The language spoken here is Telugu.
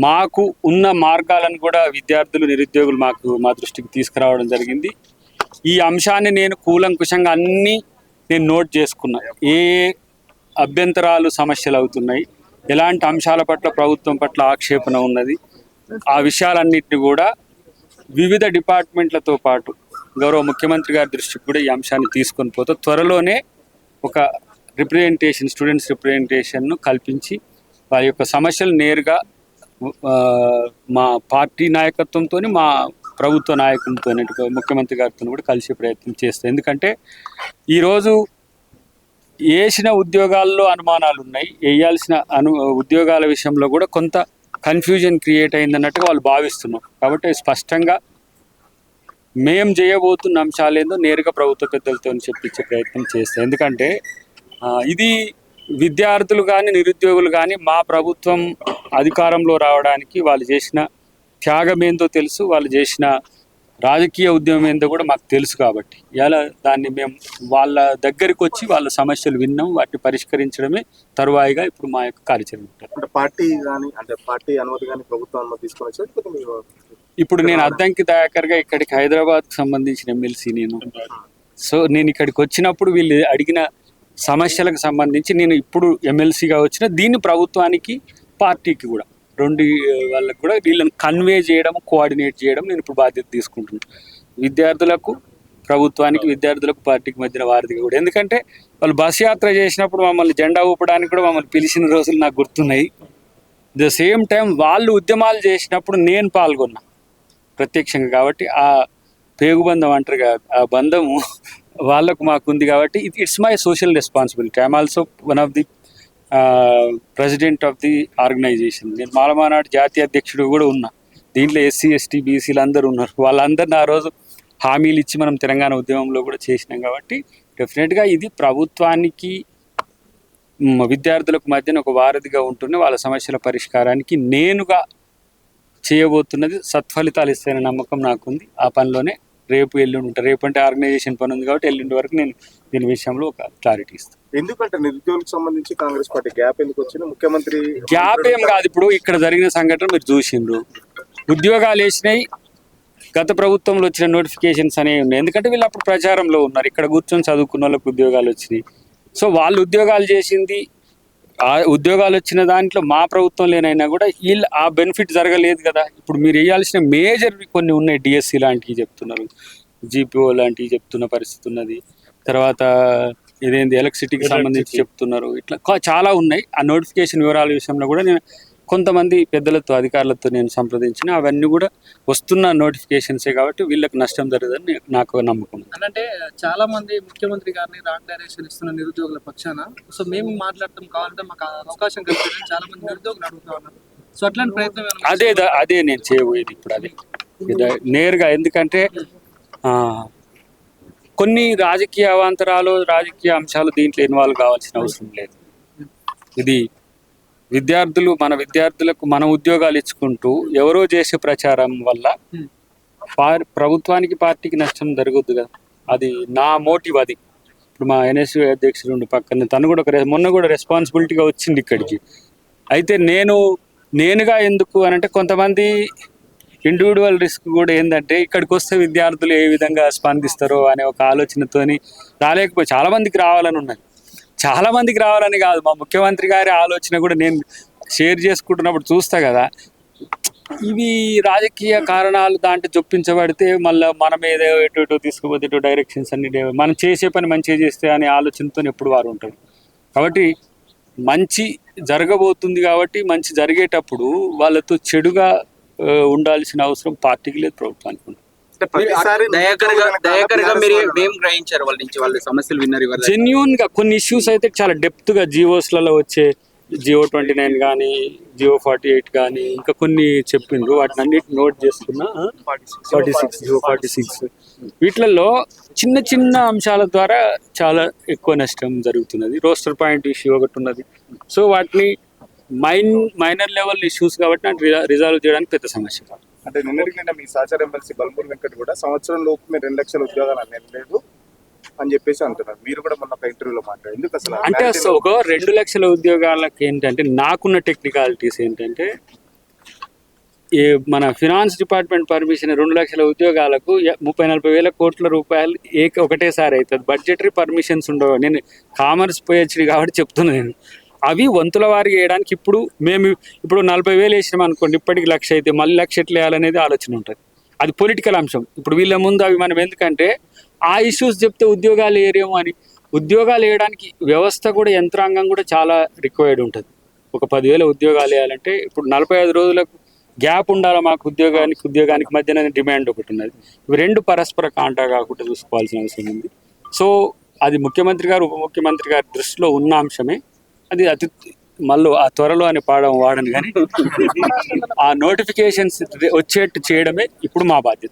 మాకు ఉన్న మార్గాలను కూడా విద్యార్థులు నిరుద్యోగులు మా దృష్టికి తీసుకురావడం జరిగింది. ఈ అంశాన్ని నేను కూలంకుషంగా అన్నీ నేను నోట్ చేసుకున్నా. ఏ అభ్యంతరాలు సమస్యలు అవుతున్నాయి, ఎలాంటి అంశాల పట్ల ప్రభుత్వం పట్ల ఆక్షేపణ ఉన్నది, ఆ విషయాలన్నింటినీ కూడా వివిధ డిపార్ట్మెంట్లతో పాటు గౌరవ ముఖ్యమంత్రి గారి దృష్టికి కూడా ఈ అంశాన్ని తీసుకొని పోతే త్వరలోనే ఒక రిప్రజెంటేషన్, స్టూడెంట్స్ రిప్రజెంటేషన్ను కల్పించి వారి యొక్క సమస్యలు నేరుగా మా పార్టీ నాయకత్వంతో, మా ప్రభుత్వ నాయకులతో, ముఖ్యమంత్రి గారితో కూడా కలిసే ప్రయత్నం చేస్తాం. ఎందుకంటే ఈరోజు వేసిన ఉద్యోగాల్లో అనుమానాలు ఉన్నాయి, వేయాల్సిన ఉద్యోగాల విషయంలో కూడా కొంత కన్ఫ్యూజన్ క్రియేట్ అయిందన్నట్టుగా వాళ్ళు భావిస్తున్నారు. కాబట్టి స్పష్టంగా మేము చేయబోతున్న అంశాలేందో నేరుగా ప్రభుత్వ పెద్దలతో చెప్పించే ప్రయత్నం చేస్తాం. ఎందుకంటే ఇది విద్యార్థులు కానీ నిరుద్యోగులు కానీ మా ప్రభుత్వం అధికారంలో రావడానికి వాళ్ళు చేసిన త్యాగం ఏందో తెలుసు, వాళ్ళు చేసిన రాజకీయ ఉద్యమం ఏందో కూడా మాకు తెలుసు. కాబట్టి ఇలా దాన్ని మేము వాళ్ళ దగ్గరికి వచ్చి వాళ్ళ సమస్యలు విన్నాం, వాటిని పరిష్కరించడమే తరువాయిగా ఇప్పుడు మా యొక్క కార్యాచరణ ఉంటుంది. అంటే పార్టీ అనుమతి కానీ ప్రభుత్వం అనుమతి తీసుకొని వచ్చి ఇప్పుడు నేను అద్దంకి దయాకర్గా ఇక్కడికి హైదరాబాద్కు సంబంధించిన ఎమ్మెల్సీ సో నేను ఇక్కడికి వచ్చినప్పుడు వీళ్ళు అడిగిన సమస్యలకు సంబంధించి నేను ఇప్పుడు ఎమ్మెల్సీగా వచ్చిన దీన్ని ప్రభుత్వానికి పార్టీకి కూడా రెండు వాళ్ళకు కూడా వీళ్ళని కన్వే చేయడం, కోఆర్డినేట్ చేయడం నేను ఇప్పుడు బాధ్యత తీసుకుంటున్నాను. విద్యార్థులకు ప్రభుత్వానికి, విద్యార్థులకు పార్టీకి మధ్యన వారిదిగా కూడా. ఎందుకంటే వాళ్ళు బస్ యాత్ర చేసినప్పుడు మమ్మల్ని జెండా ఊపడానికి కూడా మమ్మల్ని పిలిచిన రోజులు నాకు గుర్తున్నాయి. ద సేమ్ టైం వాళ్ళు ఉద్యమాలు చేసినప్పుడు నేను పాల్గొన్నా ప్రత్యక్షంగా. కాబట్టి ఆ పేగుబంధం అంటారు కదా, ఆ బంధము వాళ్ళకు మాకు ఉంది. కాబట్టి it's my social responsibility. I'm also one of the president of the organisation. నేను మాలమానాడు జాతీయ అధ్యక్షుడు కూడా ఉన్నా. దీంట్లో ఎస్సీ, ఎస్టీ, బీసీలు అందరూ ఉన్నారు. వాళ్ళందరినీ ఆ రోజు హామీలు ఇచ్చి మనం తెలంగాణ ఉద్యమంలో కూడా చేసినాం. కాబట్టి డెఫినెట్గా ఇది ప్రభుత్వానికి విద్యార్థులకు మధ్యన ఒక వారధిగా ఉంటుంది. వాళ్ళ సమస్యల పరిష్కారానికి నేనుగా చేయబోతున్నది సత్ఫలితాలు ఇస్తాయనే నమ్మకం నాకుంది. ఆ పనిలోనే రేపు ఎల్లుండి ఉంటారు. రేపు అంటే ఆర్గనైజేషన్ పని ఉంది కాబట్టి ఎల్లుండి వరకు నేను దీని విషయంలో ఒక క్లారిటీ ఇస్తాను. ఎందుకంటే నిరుద్యోగులకు సంబంధించి కాంగ్రెస్ పార్టీ గ్యాప్ ఎందుకు వచ్చింది? ముఖ్యమంత్రి గ్యాప్ ఏం కాదు. ఇప్పుడు ఇక్కడ జరిగిన సంఘటన మీరు చూసిండ్రు. ఉద్యోగాలు వేసినాయి, గత ప్రభుత్వంలో వచ్చిన నోటిఫికేషన్స్ అనేవి ఉన్నాయి. ఎందుకంటే వీళ్ళు అప్పుడు ప్రచారంలో ఉన్నారు. ఇక్కడ కూర్చొని చదువుకున్న వాళ్ళకి ఉద్యోగాలు వచ్చినాయి. సో వాళ్ళు ఉద్యోగాలు చేసింది, ఆ ఉద్యోగాలు వచ్చిన దాంట్లో మా ప్రభుత్వం లేనైనా కూడా వీళ్ళు ఆ బెనిఫిట్ జరగలేదు కదా. ఇప్పుడు మీరు వేయాల్సిన మేజర్ కొన్ని ఉన్నాయి. డిఎస్సి లాంటివి చెప్తున్నారు, జీపీఓ లాంటివి చెప్తున్న పరిస్థితి ఉన్నది. తర్వాత ఇదేంటి ఎలక్ట్రిసిటీకి సంబంధించి చెప్తున్నారు. ఇట్లా చాలా ఉన్నాయి. ఆ నోటిఫికేషన్ వివరాల విషయంలో కూడా నేను కొంతమంది పెద్దలతో, అధికారులతో నేను సంప్రదించిన, అవన్నీ కూడా వస్తున్న నోటిఫికేషన్సే. కాబట్టి వీళ్ళకి నష్టం జరగదని నాకు నమ్మకం. అంటే చాలా మంది ముఖ్యమంత్రి గారిని రాంగ్ డైరెక్షన్ ఇస్తున్న నిరుద్యోగుల పక్షాన సో మేము మాట్లాడటం కావాలంటే మాకు అవకాశం కల్పించాలని చాలా మంది నిరుద్యోగులు అడుగుతా ఉన్నారు. సో అట్లాంటి ప్రయత్నం అదే నేను చేయబోయేది ఇప్పుడు అదే నేరుగా. ఎందుకంటే కొన్ని రాజకీయ అవాంతరాలు, రాజకీయ అంశాలు దీంట్లో ఇన్వాల్వ్ కావాల్సిన అవసరం లేదు. ఇది మన విద్యార్థులకు మనం ఉద్యోగాలు ఇచ్చుకుంటూ ఎవరో చేసే ప్రచారం వల్ల ప్రభుత్వానికి, పార్టీకి నష్టం జరగొద్దు కదా. అది నా మోటివ్. అది ఇప్పుడు మా ఎన్ఎస్యూ అధ్యక్షుడు పక్కన తను కూడా మొన్న కూడా రెస్పాన్సిబిలిటీగా వచ్చింది ఇక్కడికి. అయితే నేనుగా ఎందుకు అని అంటే కొంతమంది ఇండివిజువల్ రిస్క్ కూడా ఏంటంటే ఇక్కడికి వస్తే విద్యార్థులు ఏ విధంగా స్పందిస్తారో అనే ఒక ఆలోచనతోని రాలేకపోయి చాలామందికి రావాలని ఉన్నది. చాలామందికి రావాలని కాదు, మా ముఖ్యమంత్రి గారి ఆలోచన కూడా నేను షేర్ చేసుకుంటున్నప్పుడు చూస్తా కదా. ఇవి రాజకీయ కారణాలు దాంట్లో చొప్పించబడితే మళ్ళీ మనం ఏదో ఎటు తీసుకుపోతే ఇటు డైరెక్షన్స్ అన్ని మనం చేసే పని మంచిగా చేస్తే అనే ఆలోచనతో ఎప్పుడు వారు ఉంటారు. కాబట్టి మంచి జరగబోతుంది కాబట్టి మంచి జరిగేటప్పుడు వాళ్ళతో చెడుగా ఉండాల్సిన అవసరం పార్టీకి లేదు, ప్రభుత్వానికి ఉంది. జెన్యూన్ గా కొన్ని ఇష్యూస్ అయితే చాలా డెప్త్ గా జియోస్లలో వచ్చే జియో 29 కానీ జియో 48 కానీ ఇంకా కొన్ని చెప్పిండ్రు. వాటిని అన్నిటి నోట్ చేసుకున్నా. 46 జియో 46 వీటిలలో చిన్న చిన్న అంశాల ద్వారా చాలా ఎక్కువ నష్టం జరుగుతున్నది. రోస్టర్ పాయింట్ ఇష్యూ ఒకటి ఉన్నది. సో వాటిని మైనర్ లెవెల్ ఇష్యూస్ కాబట్టి రిజాల్వ్ చేయడానికి పెద్ద సమస్య కాదు. అంటే నిన్న మీ సహచర ఎమ్మెల్సీ బల్మూరి వెంకట్ కూడా సంవత్సరం లోపు మీరు 2 లక్షల ఉద్యోగాలు అనేది లేదు అని చెప్పేసి అంటున్నారు. మీరు కూడా మొన్న ఒక ఇంటర్వ్యూలో మాట్లాడారు. ఎందుకు అసలు అంటే ఒక 2 లక్షల ఉద్యోగాలకు ఏంటంటే నాకున్న టెక్నికాలిటీస్ ఏంటంటే ఈ మన ఫినాన్స్ డిపార్ట్మెంట్ పర్మిషన్ 2 లక్షల ఉద్యోగాలకు 30-40 వేల కోట్ల రూపాయలు ఒకటేసారి అవుతుంది. బడ్జెటరీ పర్మిషన్స్ ఉండవు. నేను కామర్స్ పోయొచ్చింది కాబట్టి చెప్తున్నాను. నేను అవి వంతుల వారికి వేయడానికి ఇప్పుడు 40,000 వేసినాం అనుకోండి, ఇప్పటికి 1,00,000 అయితే మళ్ళీ 1,00,000 ఎట్లా వేయాలనేది ఆలోచన ఉంటుంది. అది పొలిటికల్ అంశం. ఇప్పుడు వీళ్ళ ముందు అవి మనం ఎందుకంటే ఆ ఇష్యూస్ చెప్తే ఉద్యోగాలు వేయరేమో అని. ఉద్యోగాలు వేయడానికి వ్యవస్థ కూడా, యంత్రాంగం కూడా చాలా రిక్వైర్డ్ ఉంటుంది. ఒక 10,000 ఉద్యోగాలు వేయాలంటే ఇప్పుడు 45 రోజులకు గ్యాప్ ఉండాలి మాకు ఉద్యోగానికి మధ్యన డిమాండ్ ఒకటి ఉన్నది. ఇవి రెండు పరస్పర కాంటా కాకుండా చూసుకోవాల్సిన అవసరం ఉంది. సో అది ముఖ్యమంత్రి గారు, ఉప ముఖ్యమంత్రి గారి దృష్టిలో ఉన్న అంశమే. అది అతి మళ్ళీ ఆ త్వరలో అని వాడను కానీ ఆ నోటిఫికేషన్స్ వచ్చేట్టు చేయడమే ఇప్పుడు మా బాధ్యత.